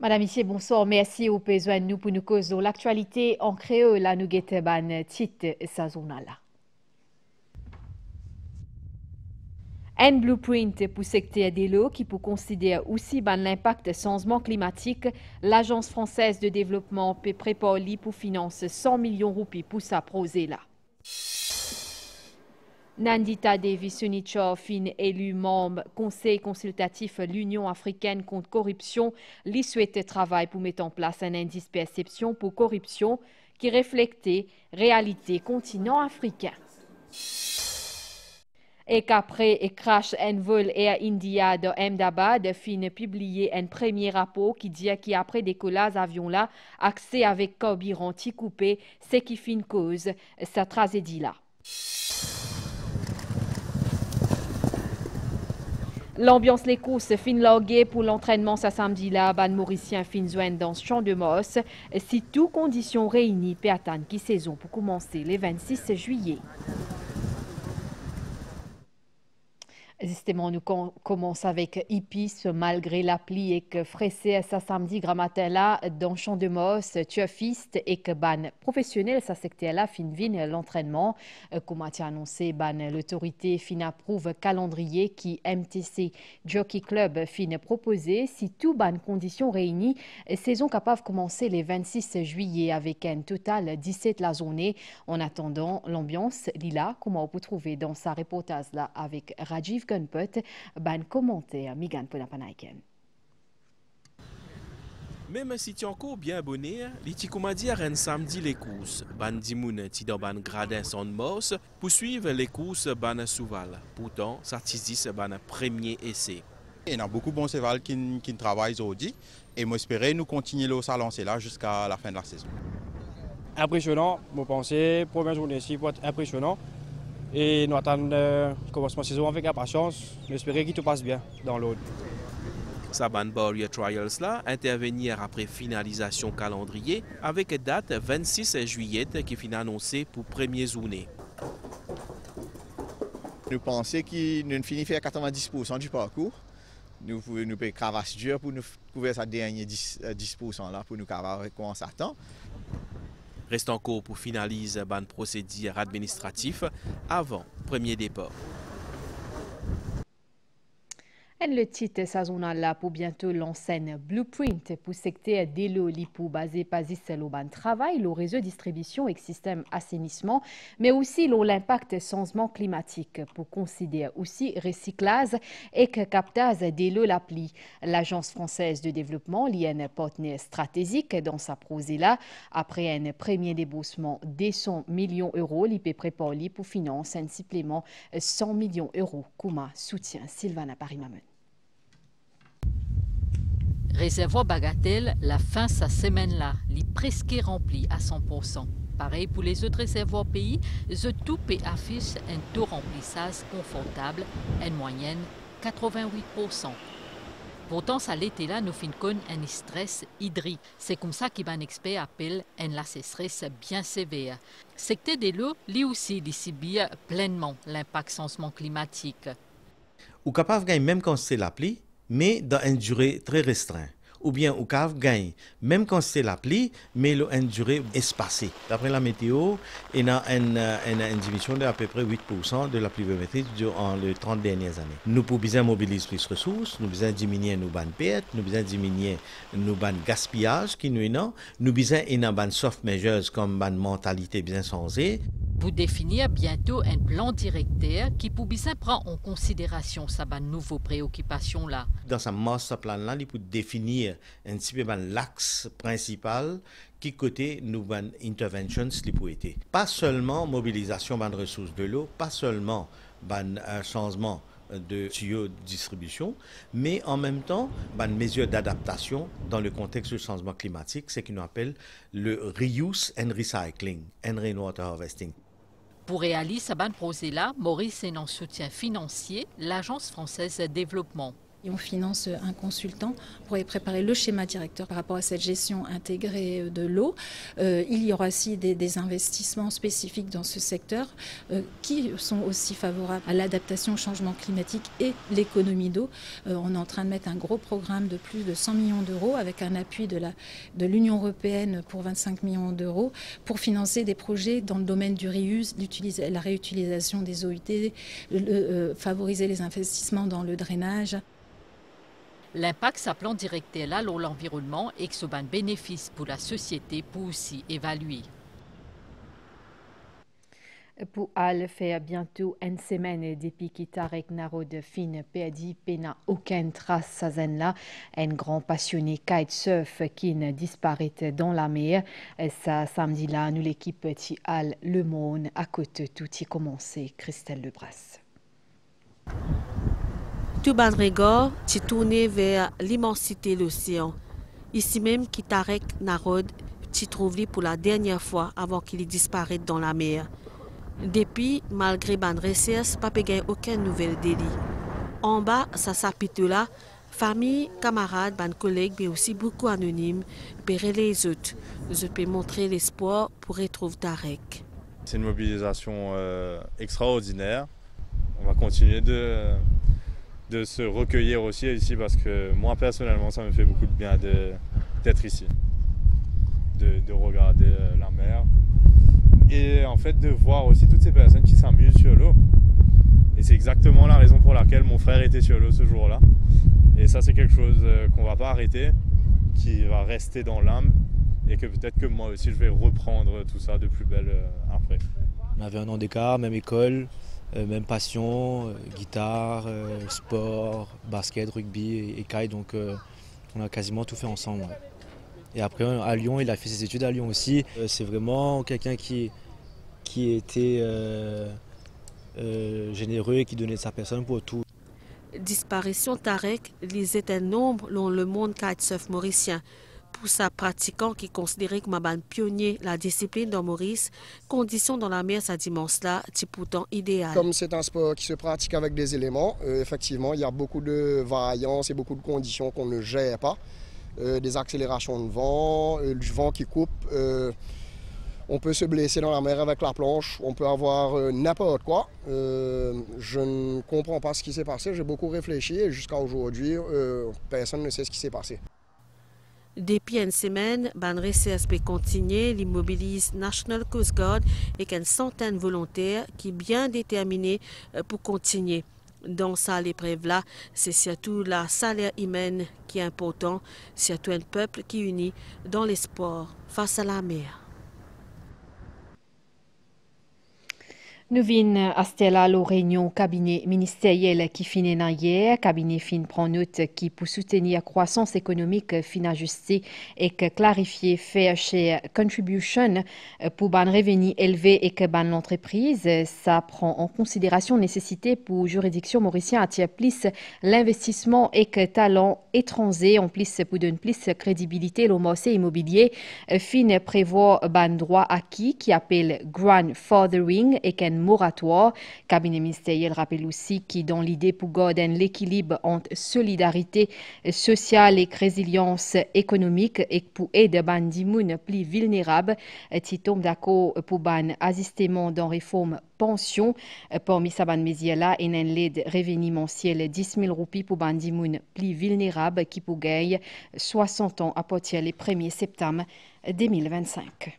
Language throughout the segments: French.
Madame Missier, bonsoir. Merci au besoin nous pour nous causer l'actualité en créole. Là, nous guettons ban titre saisonnal. Un blueprint pour secteur de l'eau qui peut considérer aussi l'impact du changement climatique. L'Agence française de développement peut préparer pour financer 100 millions de roupies pour sa projet là. Nandita Devi-Sunichov, fin élu membre Conseil consultatif l'Union africaine contre corruption, lui souhaite travailler pour mettre en place un indice perception pour corruption qui reflète réalité continent africain. Et qu'après crash un vol Air India de Ahmedabad, fin publié un premier rapport qui dit qu'après décollage avion là, accès avec carburant coupé, c'est qui fin cause cette tragédie là. L'ambiance les courses fin larguée pour l'entraînement ce samedi là, ban Mauricien fin joindre dans ce champ de Moss. Si toutes conditions réunies, peut attendre qui saison pour commencer le 26 juillet. Justement, nous commençons avec Ipis, malgré la pluie et que fraissé ce samedi matin là dans le champ de Moss, tuafiste et que ban professionnel, ça secteur là fin vin l'entraînement. Comme a annoncé, ban l'autorité fin approuve calendrier qui MTC Jockey Club fin proposé. Si tout ban conditions réunies, saison capable de commencer le 26 juillet avec un total 17 la journée. En attendant, l'ambiance, Lila, comment on peut trouver dans sa reportage là avec Rajiv Gunput, ban commentaire Migan Ponapanaiken. Même si tu es encore bien abonné, les Tikoumadi a samedi les courses. Ban Dimoun ti dans ban gradin son moss pour suivre les courses ban Souval. Pourtant, ça tizis ban premier essai. Il y a beaucoup de bons cheval qui travaillent aujourd'hui et moi j'espère nous continuer le salon là jusqu'à la fin de la saison. Impressionnant, je pense première journée ici pour être impressionnant. Et nous attendons le commencement de saison avec impatience. J'espère qu'il tout passe bien dans l'autre. Saban Barrier Trials là intervenir après finalisation calendrier avec date 26 juillet qui finit annoncée pour première journée. Nous pensons qu'il finit faire 90% du parcours. Nous pouvons cravacher dur pour nous couvrir ce dernier 10% là pour nous cavar comment ça attend. Reste encore pour finaliser ban procédure administratif avant premier départ. Et le titre saisonnal là pour bientôt l'enseigne Blueprint pour secteur d'Elo Lipo basé pas seulement ban travail, le réseau distribution et système assainissement, mais aussi l'impact changement climatique pour considérer aussi recyclage et que captage d'Elo l'appli. L'Agence française de développement liée un partenaire stratégique dans sa projet là après un premier déboursement de 100 millions d'euros, l'IP prépare pour financer un supplément 100 millions d'euros. Kuma soutient Sylvana Parimamen. Réservoir Bagatelle, la fin sa semaine-là, est presque rempli à 100%. Pareil pour les autres réservoirs pays, The Toupe affiche un taux remplissage confortable, en moyenne 88%. Pourtant, ça l'été là, nous finissons un stress hydrique. C'est comme ça qu'un expert appelle un sécheresse bien sévère. Secteur de l'eau, lui aussi, subit pleinement l'impact changement climatique. Ou capable de gagner même quand c'est la pluie, mais dans une durée très restreinte. Ou bien ou capable de gagner même quand c'est la pluie, mais dans une durée espacée. D'après la météo, il y a une diminution d'à peu près 8% de la pluviométrie durant les 30 dernières années. Nous pouvons bien mobiliser plus de ressources, nous pouvons diminuer nos bandes pertes, nous pouvons diminuer nos bandes gaspillage qui nous est non, nous pouvons une bandes soft measures comme bandes mentalité bien changée. Pour définir bientôt un plan directeur qui peut bien prendre en considération sa nouvelle préoccupation là. Dans sa master plan là, il peut définir un petit peu l'axe principal qui côté nous interventions li pour été. Pas seulement mobilisation de ressources de l'eau, pas seulement un changement de tuyaux de distribution, mais en même temps, une mesure d'adaptation dans le contexte du changement climatique, c'est ce qu'on appelle le reuse and recycling, and rainwater harvesting. Pour réaliser ce projet-là, Maurice est en soutien financier l'Agence française de développement. On finance un consultant pour préparer le schéma directeur par rapport à cette gestion intégrée de l'eau. Il y aura aussi des investissements spécifiques dans ce secteur qui sont aussi favorables à l'adaptation au changement climatique et l'économie d'eau. On est en train de mettre un gros programme de plus de 100 millions d'euros avec un appui de l'Union européenne pour 25 millions d'euros pour financer des projets dans le domaine du reuse, la réutilisation des eaux usées, favoriser les investissements dans le drainage. L'impact sa plan directeur là sur l'environnement et que ce bénéfice pour la société pour aussi évaluer. Pour Al faire bientôt une semaine depuis qu'il Tarek Narod fin perdu pena aucune trace à là un grand passionné kitesurf qui disparaît dans la mer. Ça samedi là nous l'équipe de Al Le Monde à côté tout y commencé Christelle Lebras. Touban Régor s'est tourné vers l'immensité de l'océan. Ici même, qui Tarek Narod s'y trouve pour la dernière fois avant qu'il disparaisse dans la mer. Depuis, malgré ban recherche, pas gagné aucune nouvelle délit. En bas, ça s'appuie là, famille, camarades, ban collègues, mais aussi beaucoup anonymes, pérer les autres. Je peux montrer l'espoir pour retrouver Tarek. C'est une mobilisation extraordinaire. On va continuer de se recueillir aussi ici parce que moi personnellement ça me fait beaucoup de bien d'être ici, de regarder la mer et en fait de voir aussi toutes ces personnes qui s'amusent sur l'eau. Et c'est exactement la raison pour laquelle mon frère était sur l'eau ce jour-là. Et ça c'est quelque chose qu'on ne va pas arrêter, qui va rester dans l'âme et que peut-être que moi aussi je vais reprendre tout ça de plus belle après. On avait un an d'écart, même école. Même passion, guitare, sport, basket, rugby et kite, donc on a quasiment tout fait ensemble. Ouais. Et après à Lyon, il a fait ses études à Lyon aussi. C'est vraiment quelqu'un qui était généreux et qui donnait de sa personne pour tout. Disparition Tarek lisait un nombre dans le monde kitesurf mauricien. Pour sa pratiquant qui considérait comme un pionnier la discipline dans Maurice, conditions dans la mer sa dimanche-là, c'est pourtant idéal. Comme c'est un sport qui se pratique avec des éléments, effectivement, il y a beaucoup de variances et beaucoup de conditions qu'on ne gère pas. Des accélérations de vent, du vent qui coupe. On peut se blesser dans la mer avec la planche, on peut avoir n'importe quoi. Je ne comprends pas ce qui s'est passé, j'ai beaucoup réfléchi et jusqu'à aujourd'hui, personne ne sait ce qui s'est passé. Depuis une semaine, ban recherche continue, l'immobilise National Coast Guard et une centaine de volontaires qui sont bien déterminés pour continuer. Dans cette épreuve-là, c'est surtout la salaire humaine qui est important, surtout un peuple qui unit dans l'espoir face à la mer. Nous venons à Stella la réunion cabinet ministériel qui finit hier. Cabinet fin prend note qui pour soutenir la croissance économique fin ajustée et clarifier fair share contribution pour ban revenu élevé et que ban l'entreprise. Ça prend en considération nécessité pour juridiction mauricienne attirer plus l'investissement et que talent étranger en plus pour donner plus crédibilité au marché immobilier. Fin prévoit ban droit acquis qui appelle grandfathering et qu'un moratoire. Cabinet ministériel rappelle aussi qui dans l'idée pour garder l'équilibre entre solidarité sociale et résilience économique et pour aider ban dimoun plus vulnérables. Ti tombe d'accord pour ban assistement dans réforme pension. Parmi sa ban mesure-là, il y a une aide revenu mensuel 10 000 roupies pour ban dimoun plus vulnérables qui pour gagner 60 ans à partir du 1er septembre 2025.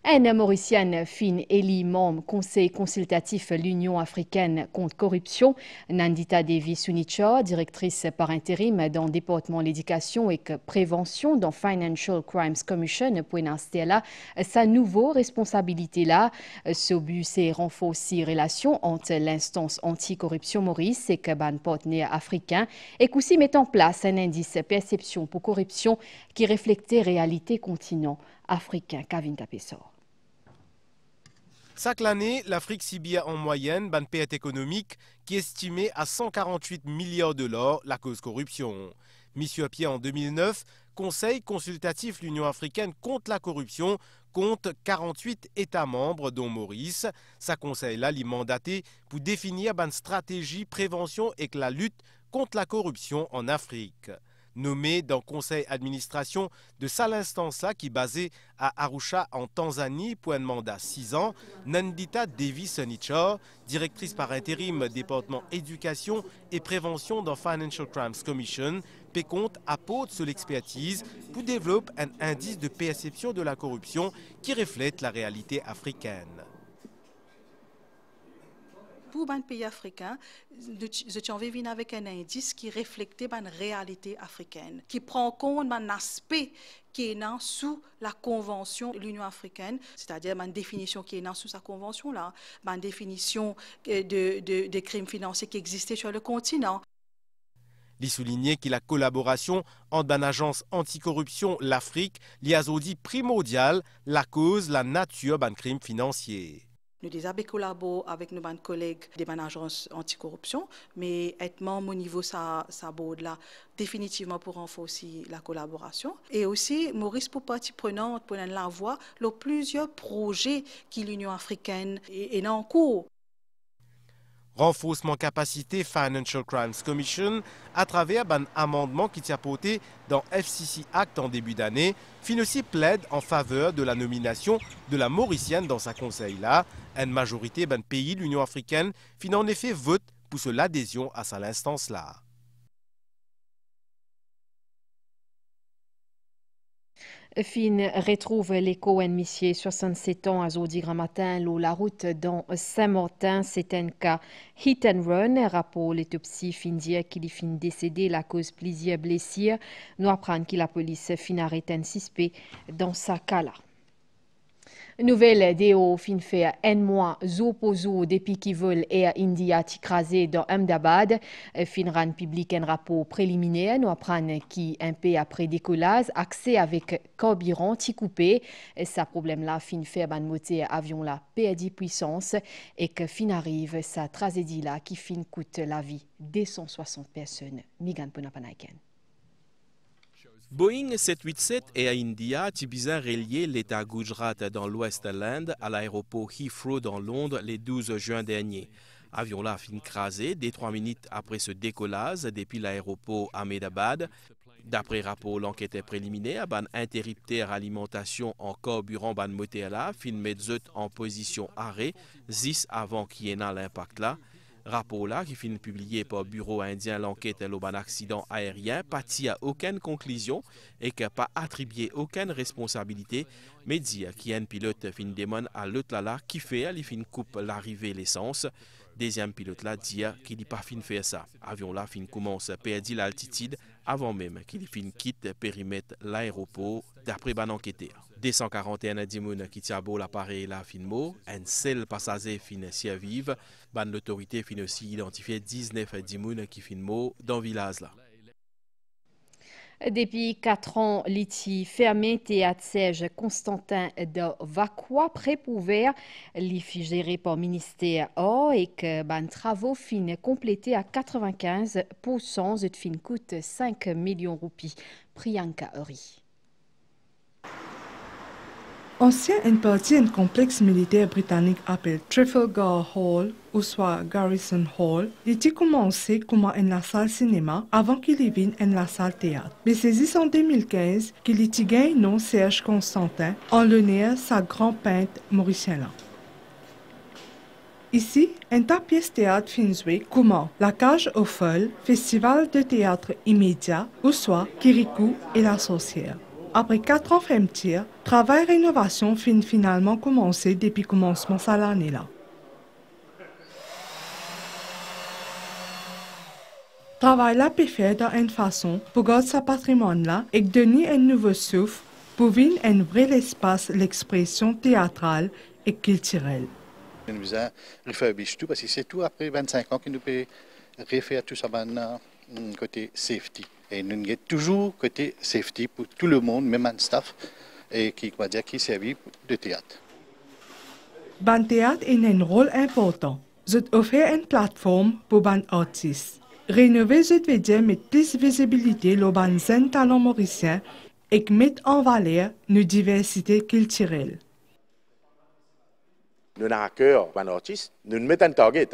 Un Mauricien fin élu membre Conseil consultatif l'Union africaine contre corruption, Nandita Devi Sunicha, directrice par intérim dans le département de l'éducation et prévention dans Financial Crimes Commission, pour installer là sa nouvelle responsabilité là. Ce but c'est renforcer les relations entre l'instance anti-corruption Maurice et ban partenaire africain et aussi mettre en place un indice perception pour corruption qui reflète réalité continent africain. Kavin Tapessor. Chaque année, l'Afrique subit en moyenne une perte économique qui est estimée à 148 milliards de dollars la cause corruption. Mis à pied en 2009, Conseil consultatif l'Union africaine contre la corruption compte 48 États membres dont Maurice. Sa conseil là, mandaté pour définir une stratégie prévention et la lutte contre la corruption en Afrique. Nommé dans le conseil d'administration de cette instance-là qui est basée à Arusha en Tanzanie pour un mandat 6 ans, Nandita Devi Sonichor, directrice par intérim département éducation et prévention dans Financial Crimes Commission, compte apporte sur l'expertise pour développer un indice de perception de la corruption qui reflète la réalité africaine. Pour les pays africains, je tiens venir avec un indice qui reflète la réalité africaine, qui prend en compte un aspect qui est sous la convention de l'Union africaine, c'est-à-dire une définition qui est sous sa convention-là, une définition de crimes financiers qui existaient sur le continent. Il soulignait que la collaboration entre une agence anticorruption, l'Afrique, liaisodie primordiale, la cause, la nature d'un crime financier. Nous avons collaboré avec nos collègues des agences anticorruption, mais être membre au niveau de sa board là, définitivement pour renforcer la collaboration. Et aussi, Maurice pour partie prenante, pour la voix, il y a plusieurs projets que l'Union africaine est en cours. Renforcement capacité Financial Crimes Commission à travers un amendement qui tient porté dans FCC Act en début d'année, fin aussi plaide en faveur de la nomination de la Mauricienne dans sa conseil-là. Une majorité d'un pays de l'Union africaine fin en effet vote pour l'adhésion à cette instance-là. Fin retrouve l'écho en missier 67 ans à Zodi Gramatin, la route dans Saint-Martin. C'est un cas hit and run. Rapport l'autopsie fin dire qu'il est fin décédé la cause plusieurs blessures. Nous apprenons que la police fin arrête un suspect dans sa cas-là. Nouvelle déo fin fait un mois opposés depuis qui veulent et India écrasé dans Ahmedabad. Fin rend public un rapport préliminaire. Nous apprenons qui un peu après décollage accès avec carburant ti coupé. Ça problème là fin fait ban moteur avion là perdu puissance et que fin arrive sa tragédie là qui fin coûte la vie des 160 personnes. Migan Ponapanaiken. Boeing 787 et à India, Tibizan relié l'État Gujarat dans l'ouest de l'Inde à l'aéroport Heathrow dans Londres le 12 juin dernier. Avion là fin crasé dès 3 minutes après ce décollage depuis l'aéroport Ahmedabad. D'après rapport l'enquête préliminaire, ban interrupteur alimentation en carburant ban moteur là, fin metzot en position arrêt, 10 avant qu'il y ait l'impact là. Rapport là, qui finit publié par Bureau indien l'enquête de un accident aérien, parti à aucune conclusion et qui n'a pas attribué aucune responsabilité, mais dit qu'il y a un pilote fin demande à l'autre là qui fait, il fin coupe l'arrivée l'essence. Deuxième pilote là dit qu'il n'a pas fin faire ça. Avion là fin commence à perdre l'altitude avant même qu'il fin quitte périmètre l'aéroport d'après ban enquêteur. 241 dimoun qui tient beau l'appareil là fin mot, un seul passager fin survive. Ban l'autorité fin aussi identifié 19 dimoun qui fin mot dans le village là. Depuis 4 ans, l'ITI fermé théâtre Serge Constantin de Vacqua pré-ouvert, l'IFI géré par ministère or et que ban travaux fin complétés à 95%, de fin coûte 5 millions roupies. Priyanka Uri. Ancien une partie d'un complexe militaire britannique appelé Trafalgar Hall, ou soit Garrison Hall, il a commencé comme une salle cinéma avant qu'il y vienne une salle théâtre. Mais c'est en 2015 qu'il a gagné le nom Serge Constantin en l'honneur de sa grand-peintre mauricienne. Ici, un tas de pièces théâtre fin joué comme La Cage aux Folles, Festival de théâtre immédiat, ou soit Kirikou et la sorcière. Après 4 ans fermeture, travail rénovation fin finalement commencé depuis le commencement de l'année-là. Travail là peut faire dans une façon pour garder ce patrimoine-là et donner un nouveau souffle pour vivre un vrai espace l'expression théâtrale et culturelle. Nous avons refurbish tout parce que c'est tout après 25 ans que nous pouvons refaire tout ça côté safety. Et nous avons toujours côté safety pour tout le monde, même un staff, et qui servent de théâtre. Le théâtre a un rôle important. Il offre une plateforme pour les artistes. Rénover veut dire mettre plus de visibilité sur les jeunes talents mauriciens et mettre en valeur nos diversités culturelles. Nous avons à cœur les artistes, nous mettons un target.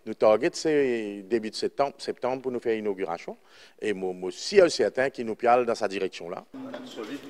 Nous target c'est début de septembre pour nous faire l'inauguration. Et moi aussi certain qu'il nous piale dans sa direction là.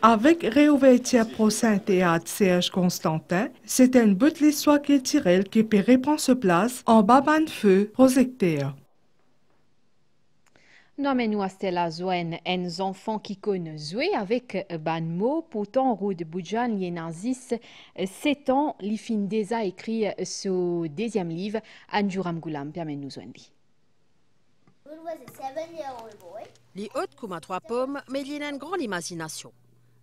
Avec réouverture prochain théâtre Serge Constantin, c'est un bout de l'histoire culturelle qui peut répondre sur place en bas ban feu projecteur. Non, mais nous, c'est la zone, un enfant qui connaît jouer avec ban mot, pourtant, Rude Boudjan, il y a 7 ans, il fin déjà écrit ce deuxième livre, Anjuram Goulam, permet nous zondi. Les hautes comme à 3 pommes, mais il y a une grande imagination.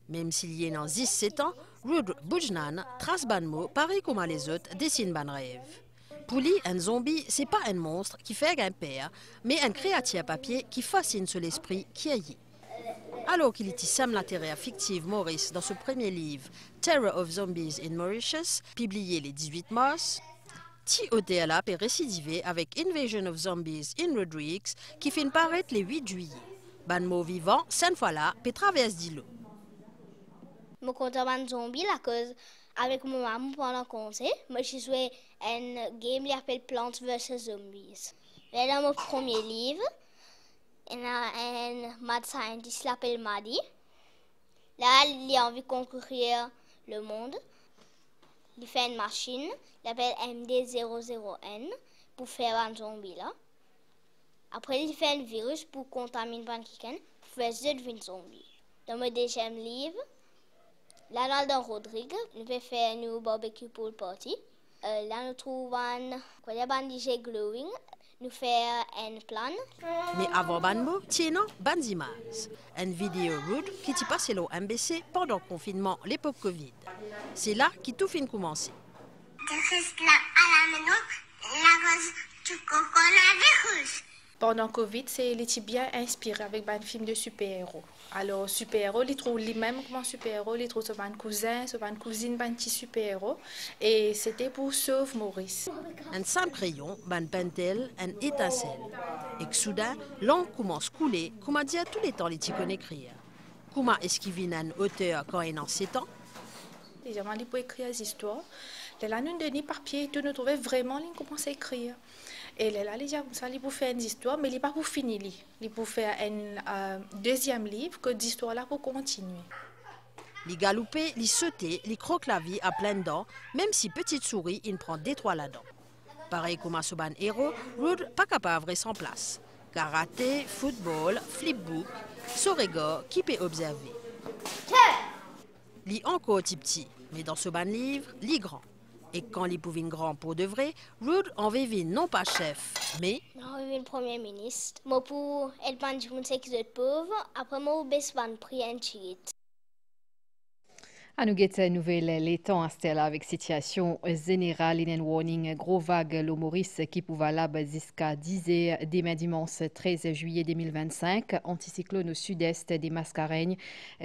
Même s'il y a 7 ans, Rude Boudjan trace ban mot, pareil comme les autres, dessine ban rêve. Pour lui, un zombie, c'est pas un monstre qui fait un père, mais un créature à papier qui fascine sur l'esprit qui agit. Alors qu'il utilise la terreur fictive Maurice dans ce premier livre, Terror of Zombies in Mauritius, publié le 18 mars, T.O.T.L.A. peut récidiver avec Invasion of Zombies in Rodrigues, qui fait paraître le 8 juillet. Ban mot vivant, 5 fois là, peut traverser d'îlot. Je suis content de zombie la cause. Avec mon maman pendant le conseil, moi j'ai joué un game qui s'appelle Plants vs Zombies. Là, dans mon premier livre, il y a un mad scientist qui s'appelle Maddy. Là, il a envie de conquérir le monde. Il fait une machine, il s'appelle MD00N, pour faire un zombie là. Après, il fait un virus pour contaminer les gens, pour faire devenir zombie. Dans mon deuxième livre, là, dans Rodrigue, nous pouvons faire un barbecue pour le party. Là, nous trouvons un bandage glowing. Nous faisons un plan. Mais avant Banmo, tiens, ban images. Une vidéo rude qui t'y passe au MBC pendant le confinement, l'époque Covid. C'est là que tout finit de commencer. Pendant Covid, c'est bien inspiré avec un film de super-héros. Alors, super-héros, ils trouvent lui-même comme super-héros, ils trouvent son cousin, son cousine, un petit super-héros. Et c'était pour sauver Maurice. Un simple crayon, un pentel, un étincelle. Et que soudain, l'encre commence à couler, comme a dit à tous les temps les ticons écrire. Comment est-ce qu'il vient un auteur quand il est en 7 ans? Déjà, il peut écrire des histoires. Là, nous donnons papier, tout nous trouvait vraiment, il commence à écrire. Et là, les gens comme ça, ils peuvent faire une histoire, mais ils pas pour finir. Ils peuvent faire un deuxième livre que l'histoire là pour continuer. Les galoper, les sauter, les croquent la vie à pleines dents, même si petite souris, il prend détroit là-dedans. Pareil comme un soban héros, Rude pas capable de sans place. Karaté, football, flipbook, sorego, qui peut observer. Li encore petit, mais dans ce ban livre, li grand. Et quand les pouvines grand pour de vrai, Rude en vivait non pas chef, mais... Non, il est le premier ministre. Moi, pour être bandit, je sais qu'ils sont pauvres. Après, moi, je vais prendre un chirit. À nous guetter nouvelle les temps à là avec situation générale in warning gros vague le Maurice qui pouvait là jusqu'à 10h demain dimanche 13 juillet 2025 anticyclone au sud-est des Mascareignes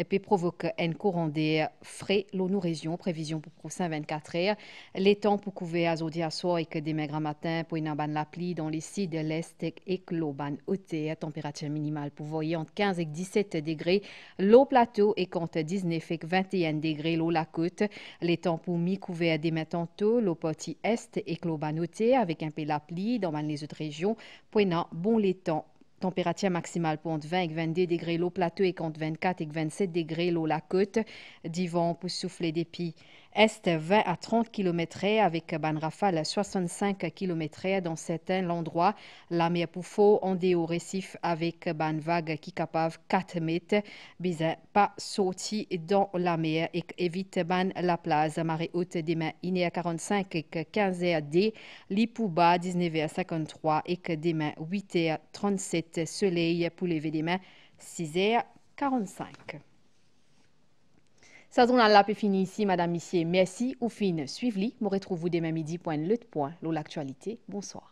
peut provoquer un courant d'air frais dans nos régions prévision pour prochain 24 heures les temps pour couvrir aujourd'hui à soir et que demain grand matin pour une ban la pluie dans les sites de l'est et que l'eau ban hauteur température minimale pour voyer entre 15 et 17 degrés l'eau plateau et compte 19 et 21 degrés l'eau la côte, les temps pour mi-couvert demain tantôt, l'eau partie est et clobanoté avec un peu la pluie dans les autres régions. Point bon les temps. Température maximale pour entre 20 et 22 degrés l'eau plateau et contre 24 et 27 degrés l'eau la côte. Divan pour souffler des pieds. Est 20 à 30 km/h avec ban rafale 65 km/h dans certains endroits. La mer pour faux en déo récif avec ban vague qui capable 4 mètres. Bizarre pas sorti dans la mer et évite ban la plage. Marée haute demain 1h45 et 15h d. Lipouba 19h53 et que demain 8h37 soleil pour lever demain 6h45. Ça journal là peut finir ici, Madame, Monsieur. Merci ou fin. Suivez-les. Moi retrouve vous demain midi. L'actualité. Bonsoir.